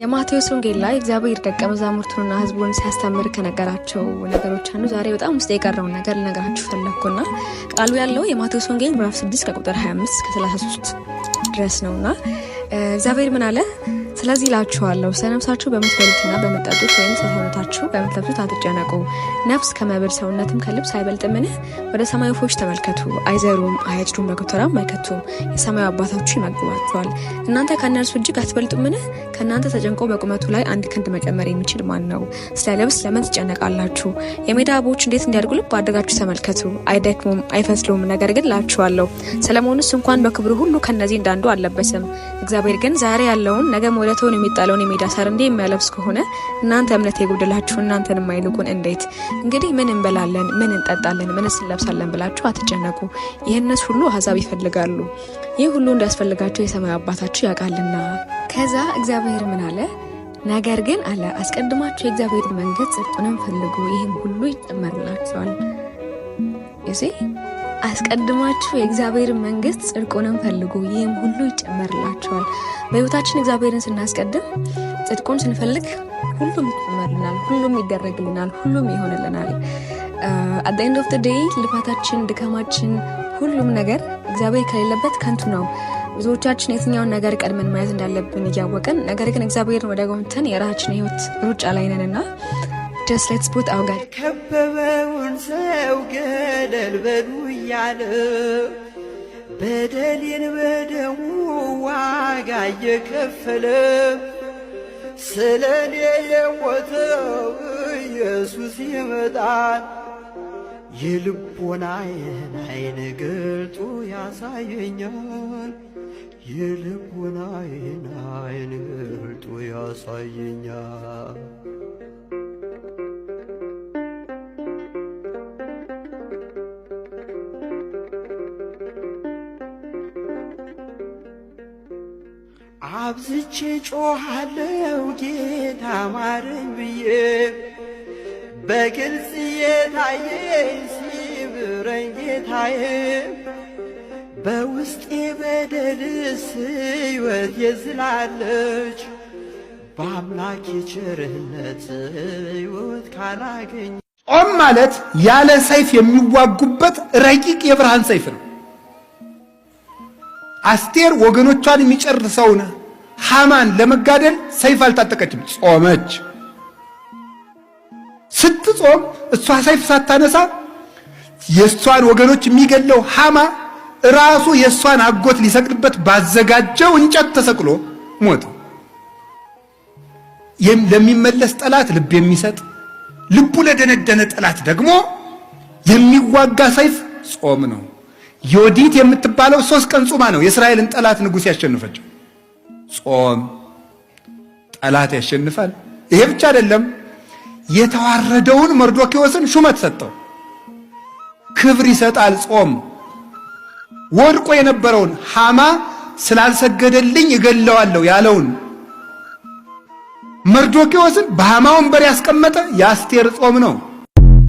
የማቴዎስ ወንጌል ላይ እግዚአብሔር ደቀ መዛሙርቱንና ሕዝቡን ሲያስተምር ከነገራቸው ነገሮች አንዱ ዛሬ በጣም ውስጥ የቀረውን ነገር ልነግራችሁ ፈለግኩና ቃሉ ያለው የማቴዎስ ወንጌል ምዕራፍ 6 ከቁጥር 25 እስከ 33 ድረስ ነውና እግዚአብሔር ምን አለ? ስለዚህ እላችኋለሁ ስለ ነፍሳችሁ በምትበሉትና በምትጠጡት ወይም ስለ ሰውነታችሁ በምትለብሱት አትጨነቁ። ነፍስ ከመብል ሰውነትም ከልብስ አይበልጥምን? ወደ ሰማይ ወፎች ተመልከቱ፣ አይዘሩም አያጭዱም፣ በጎተራም አይከቱም፣ የሰማዩ አባታችሁ ይመግባቸዋል። እናንተ ከእነርሱ እጅግ አትበልጡምን? ከእናንተ ተጨንቆ በቁመቱ ላይ አንድ ክንድ መጨመር የሚችል ማን ነው? ስለ ልብስ ለምን ትጨነቃላችሁ? የሜዳ አበቦች እንዴት እንዲያድጉ ልብ አድርጋችሁ ተመልከቱ። አይደክሙም አይፈትሉም። ነገር ግን እላችኋለሁ ሰለሞንስ እንኳን በክብሩ ሁሉ ከነዚህ እንዳንዱ አልለበሰም። እግዚአብሔር ግን ዛሬ ያለውን ነገ ወደቶን የሚጣለውን የሜዳ ሳር እንዲህ የሚያለብስ ከሆነ እናንተ እምነት የጎደላችሁ እናንተን የማይልቁን እንዴት? እንግዲህ ምን እንበላለን፣ ምን እንጠጣለን፣ ምንስ እንለብሳለን ብላችሁ አትጨነቁ። ይህንስ ሁሉ አሕዛብ ይፈልጋሉ። ይህ ሁሉ እንዲያስፈልጋቸው የሰማይ አባታችሁ ያውቃልና። ከዛ እግዚአብሔር ምን አለ? ነገር ግን አለ አስቀድማችሁ የእግዚአብሔር መንገድ ጽድቁንም ፈልጉ፣ ይህም ሁሉ ይጨመርላችኋል። አስቀድማችሁ የእግዚአብሔር መንግስት ጽድቁንም ፈልጉ ይህም ሁሉ ይጨመርላችኋል። በህይወታችን እግዚአብሔርን ስናስቀድም ጽድቁን ስንፈልግ ሁሉም ይጨመርልናል፣ ሁሉም ይደረግልናል፣ ሁሉም ይሆንልናል። at the end of the day ልፋታችን፣ ድካማችን፣ ሁሉም ነገር እግዚአብሔር ከሌለበት ከንቱ ነው። ብዙዎቻችን የትኛውን ነገር ቀድመን ማየት እንዳለብን እያወቅን ነገር ግን እግዚአብሔርን ወደ ጎንተን የራሳችን ህይወት ሩጫ ላይ ነንና just let's put our God ከበበውን ሰው ገደል በሉ እያለ በደሌን በደሙ ዋጋ እየከፈለ ስለኔ የሞተው ኢየሱስ ይመጣል። የልቦናዬን ዓይን ገልጦ ያሳየኛል። የልቦናዬን ዓይን ገልጦ ያሳየኛል። አብዝቼ ጮኻለሁ ጌታ ማረኝ ብዬ በግልጽ የታየኝ ሲምረኝ ጌታዬ በውስጤ በደልስ ሕይወት የዝላለች በአምላክ ቸርነት ሕይወት ካላገኝ። ጾም ማለት ያለ ሰይፍ የሚዋጉበት ረቂቅ የብርሃን ሰይፍ ነው። አስቴር ወገኖቿን የሚጨርሰውን ሃማን ለመጋደል ሰይፍ አልታጠቀችም፣ ጾመች። ስትጾም እሷ ሰይፍ ሳታነሳ የሷን ወገኖች የሚገለው ሃማ ራሱ የሷን አጎት ሊሰቅልበት ባዘጋጀው እንጨት ተሰቅሎ ሞተ። ለሚመለስ ጠላት ልብ የሚሰጥ ልቡ ለደነደነ ጠላት ደግሞ የሚዋጋ ሰይፍ ጾም ነው። ዮዲት የምትባለው 3 ቀን ጾማ ነው የእስራኤልን ጠላት ንጉስ ያሸነፈችው። ጾም ጠላት ያሸንፋል። ይሄ ብቻ አይደለም፣ የተዋረደውን መርዶክዮስን ሹመት ሰጠው፣ ክብር ይሰጣል። ጾም ወድቆ የነበረውን ሃማ ስላልሰገደልኝ እገለዋለሁ ያለውን መርዶክዮስን በሃማ ወንበር ያስቀመጠ የአስቴር ጾም ነው።